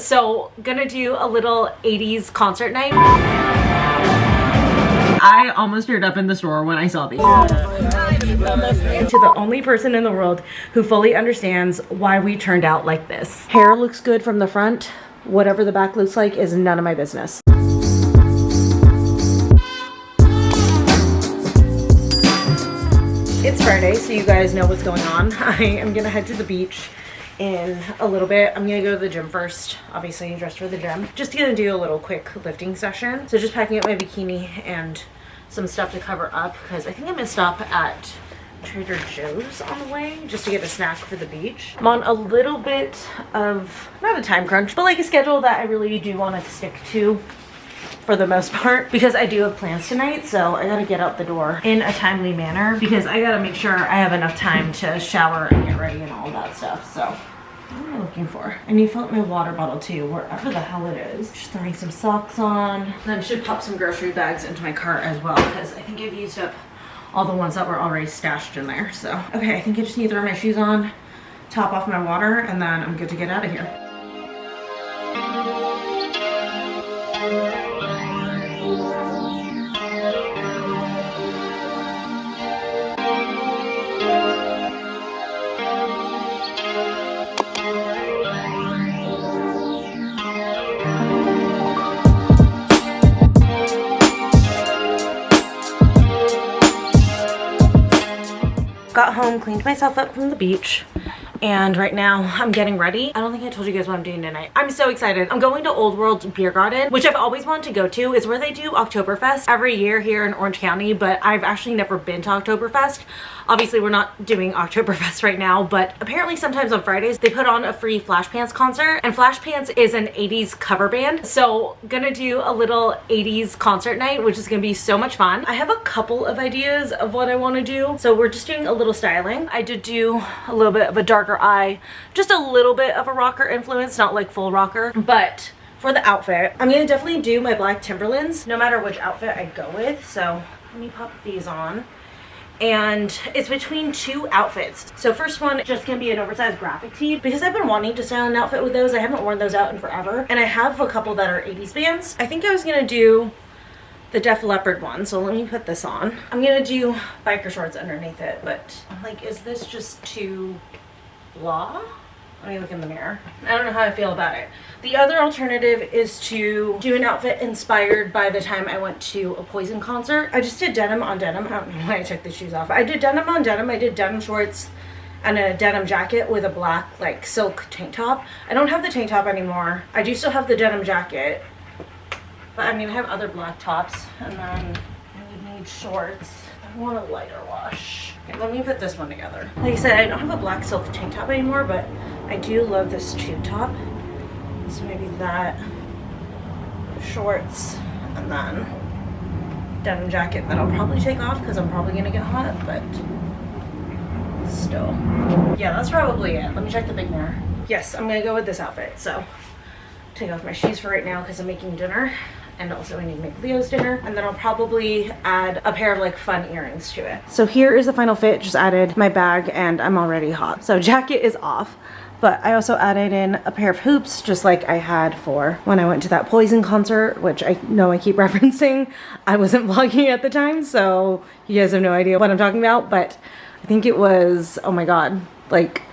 So gonna do a little 80s concert night. I almost teared up in the store when I saw these. To the only person in the world who fully understands why we turned out like this. Hair looks good from the front. Whatever the back looks like is none of my business. It's Friday, so you guys know what's going on. I am gonna head to the beach in a little bit. I'm gonna go to the gym first, obviously dressed for the gym. Just gonna do a little quick lifting session. So just packing up my bikini and some stuff to cover up because I think I'm gonna stop at Trader Joe's on the way just to get a snack for the beach. I'm on a little bit of, not a time crunch, but like a schedule that I really do want to stick to for the most part because I do have plans tonight, so I gotta get out the door in a timely manner because I gotta make sure I have enough time to shower and get ready and all that stuff. So what am I looking for? I need to fill up my water bottle too, wherever the hell it is. Just throwing some socks on. Then should pop some grocery bags into my cart as well because I think I've used up all the ones that were already stashed in there. So, okay, I think I just need to throw my shoes on, top off my water, and then I'm good to get out of here. Got home, cleaned myself up from the beach, and right now I'm getting ready. I don't think I told you guys what I'm doing tonight. I'm so excited. I'm going to Old World Biergarten, which I've always wanted to go to. It's where they do Oktoberfest every year here in Orange County, but I've actually never been to Oktoberfest. Obviously, we're not doing Oktoberfest right now, but apparently sometimes on Fridays they put on a free Flashpants concert, and Flashpants is an 80s cover band. So gonna do a little 80s concert night, which is gonna be so much fun. I have a couple of ideas of what I wanna do. So we're just doing a little styling. I did do a little bit of a darker eye, just a little bit of a rocker influence, not like full rocker, but for the outfit, I'm gonna definitely do my black Timberlands, no matter which outfit I go with. So let me pop these on. And it's between two outfits. So first one, just gonna be an oversized graphic tee because I've been wanting to style an outfit with those. I haven't worn those out in forever. And I have a couple that are 80s bands. I think I was gonna do the Def Leppard one. So let me put this on. I'm gonna do biker shorts underneath it, but I'm like, is this just too blah? Let me look in the mirror. I don't know how I feel about it. The other alternative is to do an outfit inspired by the time I went to a Poison concert. I just did denim on denim. I don't know why I took the shoes off. I did denim on denim. I did denim shorts and a denim jacket with a black like silk tank top. I don't have the tank top anymore. I do still have the denim jacket. But I mean, I have other black tops, and then I would need shorts. I want a lighter wash. Okay, let me put this one together. Like I said, I don't have a black silk tank top anymore, but I do love this tube top. So maybe that, shorts, and then denim jacket that I'll probably take off because I'm probably gonna get hot, but still. Yeah, that's probably it. Let me check the big mirror. Yes, I'm gonna go with this outfit. So take off my shoes for right now because I'm making dinner. And also I need to make Leo's dinner, and then I'll probably add a pair of like fun earrings to it. So here is the final fit. Just added my bag and I'm already hot. So jacket is off, but I also added in a pair of hoops just like I had for when I went to that Poison concert, which I know I keep referencing. I wasn't vlogging at the time, so you guys have no idea what I'm talking about, but I think it was, oh my God, like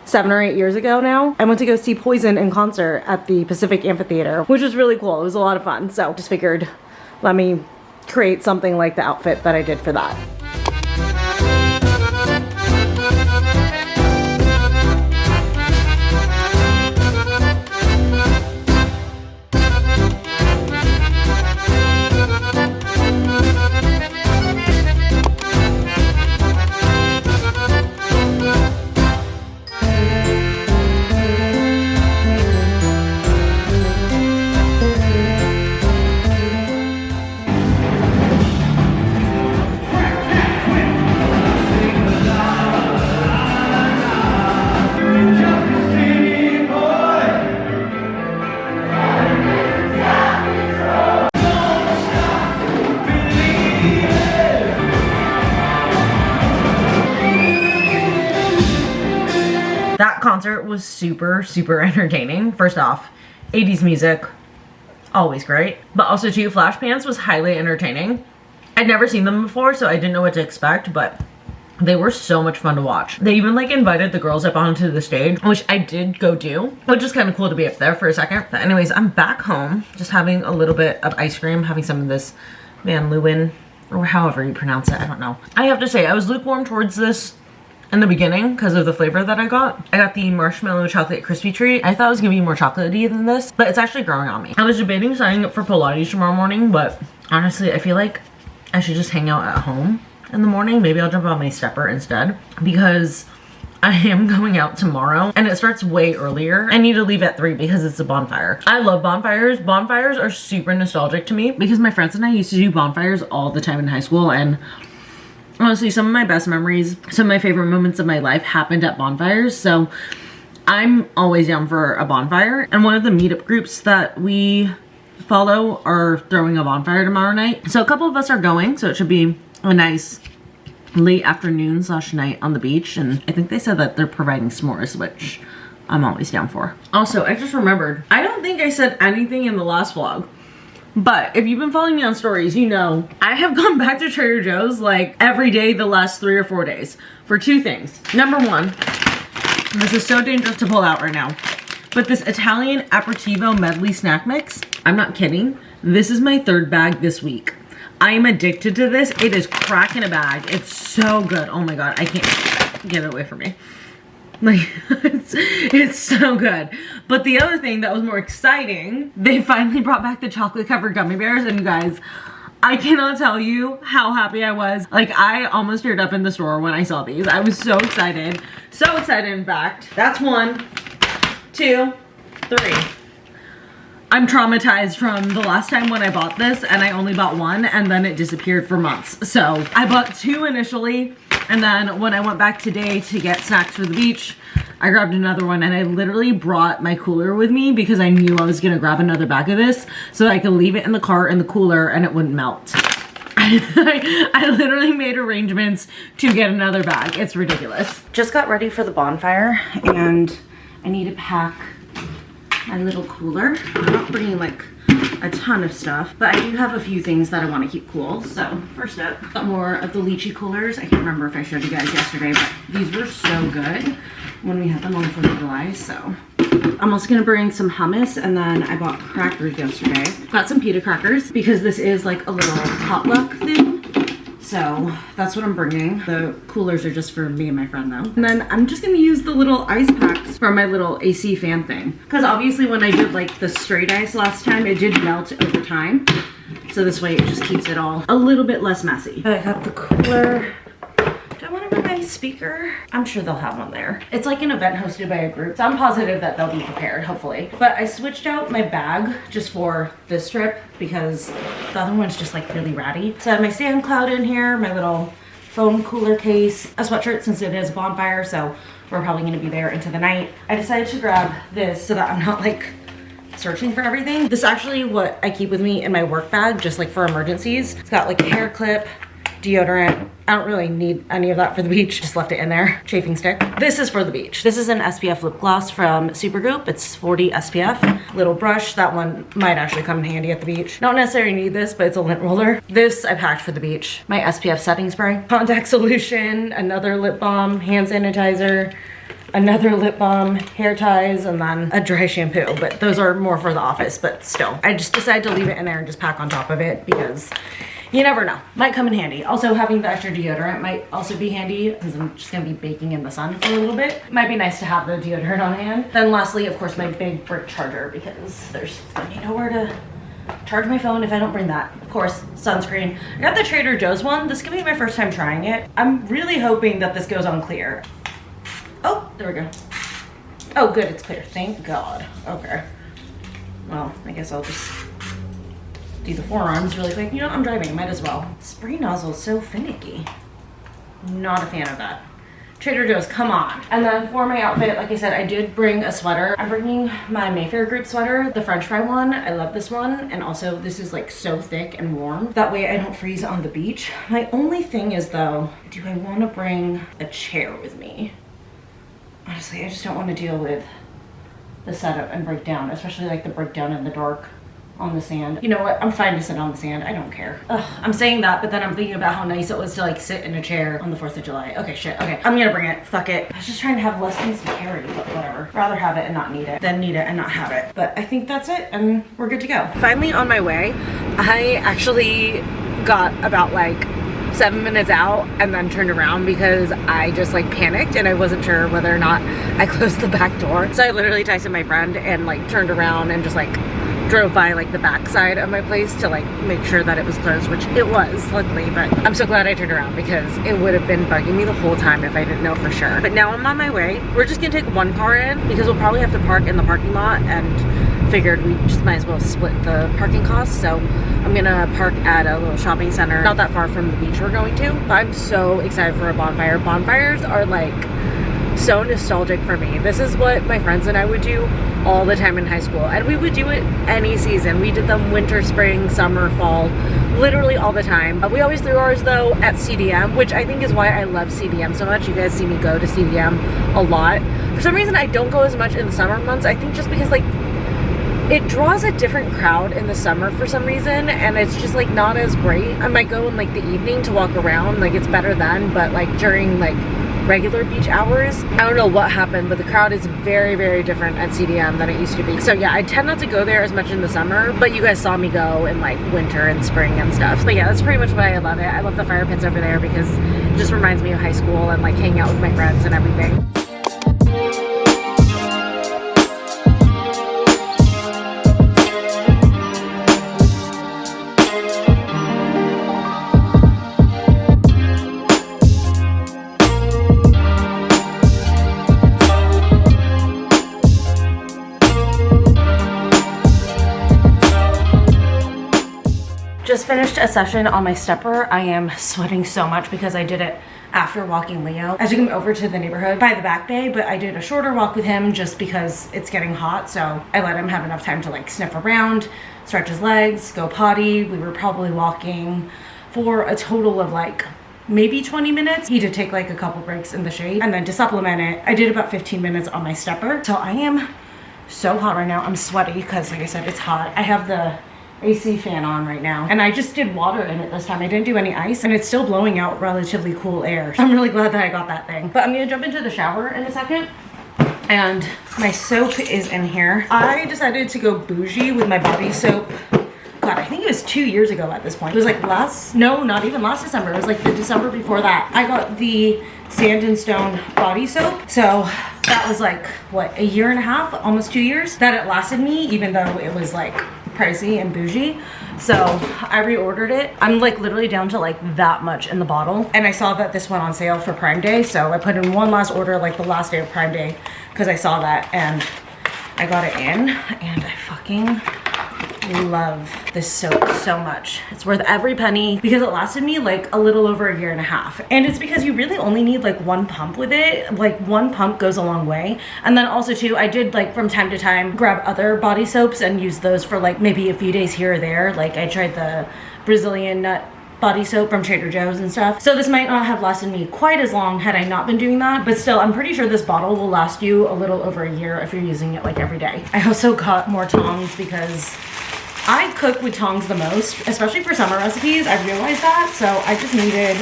7 or 8 years ago now. I went to go see Poison in concert at the Pacific Amphitheater, which was really cool. It was a lot of fun. So just figured, let me create something like the outfit that I did for that. That concert was super entertaining. First off, 80s music, always great. But also too, Flashpants was highly entertaining. I'd never seen them before, so I didn't know what to expect, but they were so much fun to watch. They even like invited the girls up onto the stage, which I did go do, which is kind of cool to be up there for a second. But anyways, I'm back home, just having a little bit of ice cream, having some of this Van Leeuwen, or however you pronounce it, I don't know. I have to say, I was lukewarm towards this in the beginning because of the flavor that I got. I got the marshmallow chocolate crispy treat. I thought it was gonna be more chocolatey than this, but it's actually growing on me. I was debating signing up for Pilates tomorrow morning, but honestly, I feel like I should just hang out at home in the morning. Maybe I'll jump on my stepper instead because I am going out tomorrow and it starts way earlier. I need to leave at 3 because it's a bonfire. I love bonfires. Bonfires are super nostalgic to me because my friends and I used to do bonfires all the time in high school, and honestly, some of my best memories, some of my favorite moments of my life happened at bonfires. So I'm always down for a bonfire. And one of the meetup groups that we follow are throwing a bonfire tomorrow night. So a couple of us are going, so it should be a nice late afternoon / night on the beach. And I think they said that they're providing s'mores, which I'm always down for. Also, I just remembered, I don't think I said anything in the last vlog, but if you've been following me on stories, you know I have gone back to Trader Joe's like every day the last 3 or 4 days for 2 things. Number 1, this is so dangerous to pull out right now, but this Italian aperitivo medley snack mix, I'm not kidding, this is my 3rd bag this week. I am addicted to this. It is crack in a bag. It's so good. Oh my god, I can't get it away from me. Like, it's so good. But the other thing that was more exciting, they finally brought back the chocolate covered gummy bears, and you guys, I cannot tell you how happy I was. Like, I almost teared up in the store when I saw these. I was so excited. So excited, in fact. That's 1, 2, 3. I'm traumatized from the last time when I bought this, and I only bought 1, and then it disappeared for months. So I bought 2 initially, and then when I went back today to get snacks for the beach, I grabbed another one, and I literally brought my cooler with me because I knew I was gonna grab another bag of this so that I could leave it in the car in the cooler and it wouldn't melt. I literally made arrangements to get another bag. It's ridiculous. Just got ready for the bonfire, and I need to pack my little cooler. I'm not bringing like a ton of stuff, but I do have a few things that I want to keep cool. So first up, got more of the lychee coolers. I can't remember if I showed you guys yesterday, but these were so good when we had them on the 4th of July. So I'm also gonna bring some hummus, and then I bought crackers yesterday. Got some pita crackers because this is like a little potluck thing. So that's what I'm bringing. The coolers are just for me and my friend though. And then I'm just gonna use the little ice packs for my little AC fan thing. Because obviously when I did like the straight ice last time, it did melt over time. So this way it just keeps it all a little bit less messy. I got the cooler. Do I want to bring my speaker? I'm sure they'll have one there. It's like an event hosted by a group, so I'm positive that they'll be prepared, hopefully. But I switched out my bag just for this trip because the other one's just like really ratty. So I have my sand cloud in here, my little foam cooler case, a sweatshirt since it is a bonfire, so we're probably gonna be there into the night. I decided to grab this so that I'm not like searching for everything. This is actually what I keep with me in my work bag, just like for emergencies. It's got like a hair clip, deodorant. I don't really need any of that for the beach. Just left it in there. Chafing stick. This is for the beach. This is an SPF lip gloss from Supergoop. It's 40 SPF. Little brush. That one might actually come in handy at the beach. Don't necessarily need this, but it's a lint roller. This I packed for the beach. My SPF setting spray. Contact solution. Another lip balm. Hand sanitizer. Another lip balm, hair ties, and then a dry shampoo. But those are more for the office, but still. I just decided to leave it in there and just pack on top of it because you never know. Might come in handy. Also, having the extra deodorant might also be handy because I'm just gonna be baking in the sun for a little bit. Might be nice to have the deodorant on hand. Then lastly, of course, my big brick charger because there's gonna be nowhere to charge my phone if I don't bring that. Of course, sunscreen. I got the Trader Joe's one. This is gonna be my first time trying it. I'm really hoping that this goes on clear. Oh, there we go. Oh, good, it's clear. Thank God. Okay. Well, I guess I'll just do the forearms really quick. You know, I'm driving, might as well. Spray nozzle is so finicky. Not a fan of that. Trader Joe's, come on. And then for my outfit, like I said, I did bring a sweater. I'm bringing my Mayfair group sweater, the French fry one. I love this one. And also this is like so thick and warm. That way I don't freeze on the beach. My only thing is though, do I want to bring a chair with me? Honestly, I just don't want to deal with the setup and break down, especially like the breakdown in the dark on the sand. You know what? I'm fine to sit on the sand. I don't care. Ugh, I'm saying that, but then I'm thinking about how nice it was to like sit in a chair on the 4th of July. Okay, shit. Okay, I'm gonna bring it. Fuck it. I was just trying to have less things to carry, but whatever. Rather have it and not need it than need it and not have it. But I think that's it, and we're good to go. Finally on my way, I actually got about like 7 minutes out and then turned around because I just like panicked and I wasn't sure whether or not I closed the back door. So I literally texted my friend and like turned around and just like drove by like the back side of my place to like make sure that it was closed, which it was, luckily. But I'm so glad I turned around because it would have been bugging me the whole time if I didn't know for sure. But now I'm on my way. We're just gonna take one car in because we'll probably have to park in the parking lot, and figured we just might as well split the parking costs. So I'm gonna park at a little shopping center not that far from the beach we're going to. But I'm so excited for a bonfire. Bonfires are like so nostalgic for me. This is what my friends and I would do all the time in high school, and we would do it any season. We did them winter, spring, summer, fall, literally all the time. We always threw ours though at CDM, which I think is why I love CDM so much. You guys see me go to CDM a lot. For some reason I don't go as much in the summer months. I think just because like it draws a different crowd in the summer for some reason, and it's just like not as great. I might go in like the evening to walk around, like it's better then, but like during like regular beach hours, I don't know what happened, but the crowd is very, very different at CDM than it used to be. So yeah, I tend not to go there as much in the summer, but you guys saw me go in like winter and spring and stuff. But yeah, that's pretty much why I love it. I love the fire pits over there because it just reminds me of high school and like hanging out with my friends and everything. Just finished a session on my stepper. I am sweating so much because I did it after walking Leo. I took him over to the neighborhood by the back bay, but I did a shorter walk with him just because it's getting hot. So I let him have enough time to like sniff around, stretch his legs, go potty. We were probably walking for a total of like maybe 20 minutes. He did take like a couple breaks in the shade, and then to supplement it, I did about 15 minutes on my stepper. So I am so hot right now. I'm sweaty because like I said, it's hot. I have the AC fan on right now, and I just did water in it this time. I didn't do any ice, and it's still blowing out relatively cool air. So I'm really glad that I got that thing. But I'm gonna jump into the shower in a second, and my soap is in here. I decided to go bougie with my body soap. God, I think it was 2 years ago at this point. It was like not even last December. It was like the December before that. I got the Sand and Stone body soap. So that was like, what, a year and a half, almost 2 years that it lasted me, even though it was like pricey and bougie. So I reordered it. I'm like literally down to like that much in the bottle, and I saw that this went on sale for Prime Day, so I put in one last order like the last day of Prime Day because I saw that, and I got it in, and I fucking love this soap so much. It's worth every penny because it lasted me like a little over a year and a half, and it's because you really only need like one pump with it. Like one pump goes a long way. And then also too, I did like from time to time grab other body soaps and use those for like maybe a few days here or there. Like I tried the Brazilian nut body soap from Trader Joe's and stuff. So this might not have lasted me quite as long had I not been doing that, but still I'm pretty sure this bottle will last you a little over a year if you're using it like every day. I also got more tongs because I cook with tongs the most, especially for summer recipes. I realized that, so I just needed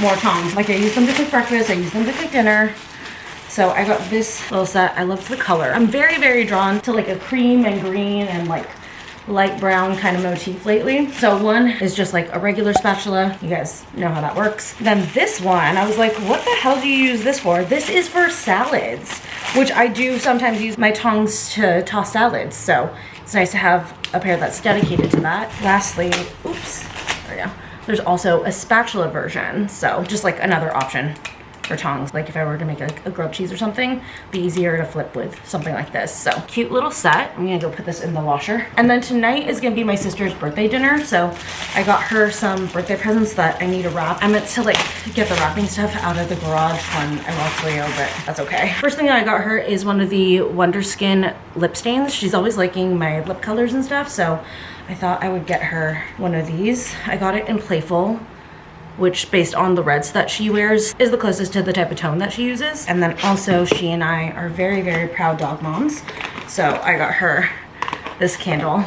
more tongs. Like I use them to cook breakfast, I use them to cook dinner. So I got this little set. I love the color. I'm very, very drawn to like a cream and green and like light brown kind of motif lately. So one is just like a regular spatula. You guys know how that works. Then this one, I was like, what the hell do you use this for? This is for salads, which I do sometimes use my tongs to toss salads. So it's nice to have a pair that's dedicated to that. Lastly, oops, there we go. There's also a spatula version. So just like another option for tongs. Like if I were to make a grilled cheese or something, be easier to flip with something like this. So cute little set. I'm gonna go put this in the washer. And then tonight is gonna be my sister's birthday dinner. So I got her some birthday presents that I need to wrap. I meant to like get the wrapping stuff out of the garage when I walked Leo, but that's okay. First thing I got her is one of the Wonder Skin lip stains. She's always liking my lip colors and stuff. So I thought I would get her one of these. I got it in Playful. which based on the reds that she wears is the closest to the type of tone that she uses. And then also she and I are very, very proud dog moms. So I got her this candle.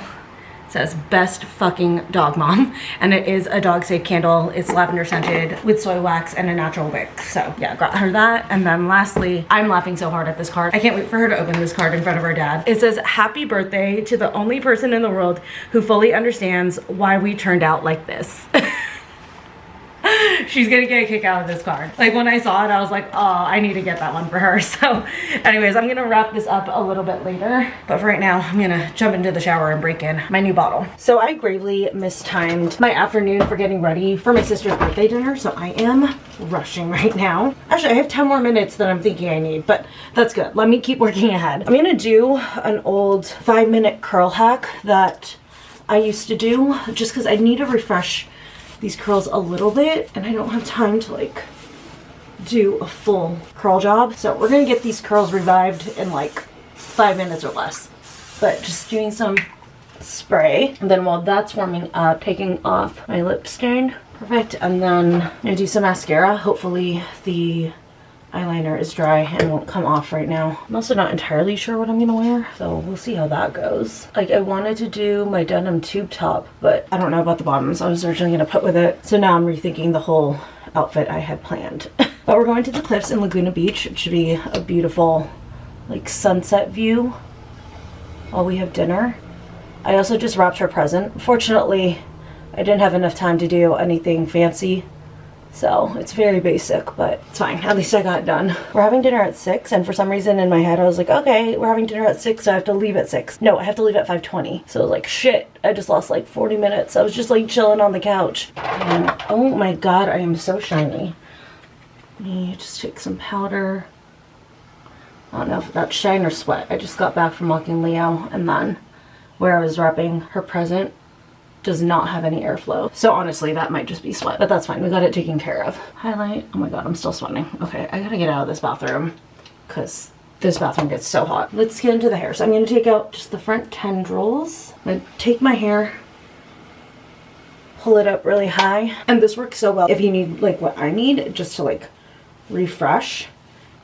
It says best fucking dog mom, and it is a dog safe candle. It's lavender scented with soy wax and a natural wick. So yeah, got her that. And then lastly, I'm laughing so hard at this card. I can't wait for her to open this card in front of her dad. It says happy birthday to the only person in the world who fully understands why we turned out like this. She's gonna get a kick out of this card. Like when I saw it, I was like, oh, I need to get that one for her. So anyways, I'm gonna wrap this up a little bit later. But for right now, I'm gonna jump into the shower and break in my new bottle. So I gravely mistimed my afternoon for getting ready for my sister's birthday dinner. So I am rushing right now. Actually, I have 10 more minutes than I'm thinking I need, but that's good. Let me keep working ahead. I'm gonna do an old 5-minute curl hack that I used to do just because I need to refresh these curls a little bit, and I don't have time to like do a full curl job. So we're gonna get these curls revived in like 5 minutes or less. But just doing some spray, and then while that's warming up, taking off my lip stain. Perfect. And then I'm gonna do some mascara. Hopefully the eyeliner is dry and won't come off right now. I'm also not entirely sure what I'm gonna wear, so we'll see how that goes. Like I wanted to do my denim tube top, but I don't know about the bottoms I was originally gonna put with it. So now I'm rethinking the whole outfit I had planned. But we're going to the cliffs in Laguna Beach. It should be a beautiful like sunset view while we have dinner. I also just wrapped her present. Fortunately, I didn't have enough time to do anything fancy. So it's very basic, but it's fine. At least I got it done. We're having dinner at 6, and for some reason in my head I was like, okay, we're having dinner at 6, so I have to leave at 6. No, I have to leave at 5:20. So like, shit, I just lost like 40 minutes. I was just like chilling on the couch. And oh my god, I am so shiny. Let me just take some powder. I don't know if that's shine or sweat. I just got back from walking Leo, and then where I was wrapping her present does not have any airflow. So honestly, that might just be sweat, but that's fine. We got it taken care of. Highlight. Oh my god, I'm still sweating. Okay, I gotta get out of this bathroom because this bathroom gets so hot. Let's get into the hair. So I'm gonna take out just the front tendrils. I'm gonna take my hair, pull it up really high. And this works so well if you need like what I need, just to like refresh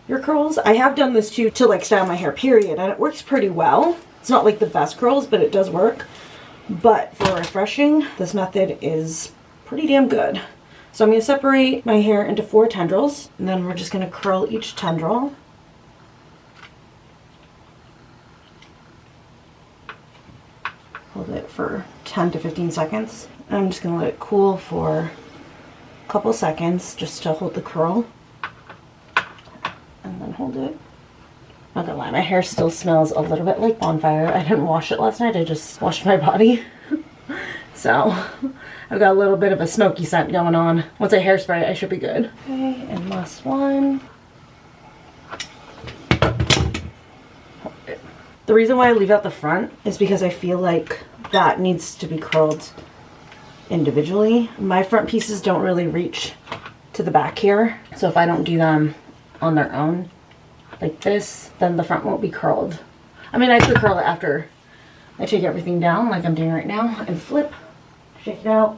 your curls. I have done this too to like style my hair, period, and it works pretty well. It's not like the best curls, but it does work. But for refreshing, this method is pretty damn good. So I'm going to separate my hair into 4 tendrils, and then we're just going to curl each tendril. Hold it for 10 to 15 seconds. I'm just going to let it cool for a couple seconds just to hold the curl. And then hold it. Not gonna lie, my hair still smells a little bit like Bonfire. I didn't wash it last night, I just washed my body. So, I've got a little bit of a smoky scent going on. Once I hairspray, I should be good. Okay, and last one. The reason why I leave out the front is because I feel like that needs to be curled individually. My front pieces don't really reach to the back here, so if I don't do them on their own, like this, then the front won't be curled. I mean, I could curl it after I take everything down like I'm doing right now and flip, shake it out.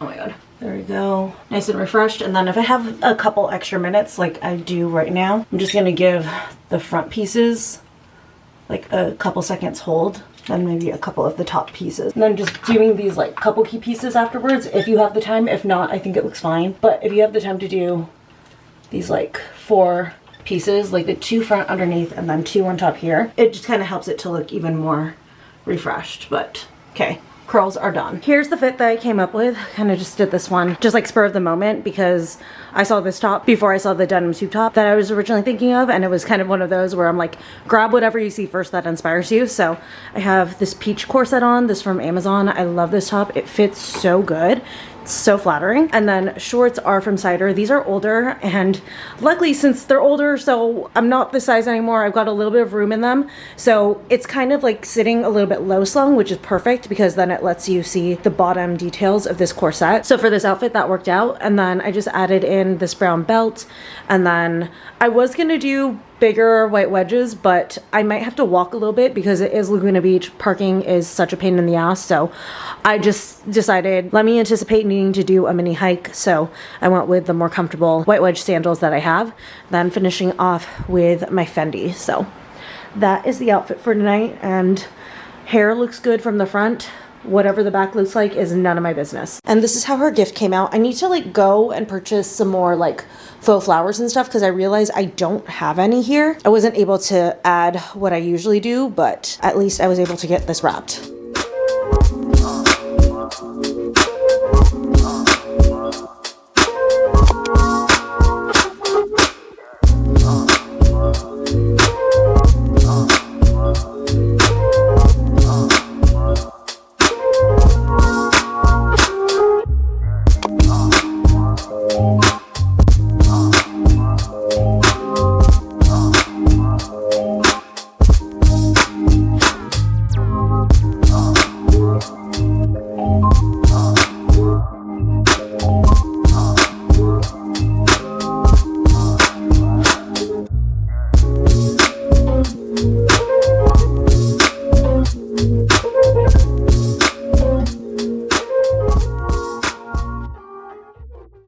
Oh my god. There we go. Nice and refreshed. And then if I have a couple extra minutes like I do right now, I'm just gonna give the front pieces like a couple seconds hold, then maybe a couple of the top pieces. And then just doing these like couple key pieces afterwards if you have the time. If not, I think it looks fine. But if you have the time to do these like 4 pieces, like the 2 front underneath and then 2 on top here, it just kind of helps it to look even more refreshed. But okay, curls are done. Here's the fit that I came up with. Kind of just did this one just like spur of the moment because I saw this top before I saw the denim tube top that I was originally thinking of, and it was kind of one of those where I'm like, grab whatever you see first that inspires you. So I have this peach corset on, this from Amazon. I love this top. It fits so good. So flattering. And then shorts are from Cider. These are older, and luckily since they're older, so I'm not this size anymore, I've got a little bit of room in them, so it's kind of like sitting a little bit low slung, which is perfect because then it lets you see the bottom details of this corset. So for this outfit that worked out. And then I just added in this brown belt, and then I was gonna do bigger white wedges, but I might have to walk a little bit because it is Laguna Beach. Parking is such a pain in the ass, so I just decided, let me anticipate needing to do a mini hike, so I went with the more comfortable white wedge sandals that I have, then finishing off with my Fendi. So that is the outfit for tonight, and hair looks good from the front. Whatever the back looks like is none of my business. And this is how her gift came out. I need to like go and purchase some more like faux flowers and stuff because I realized I don't have any here. I wasn't able to add what I usually do, but at least I was able to get this wrapped.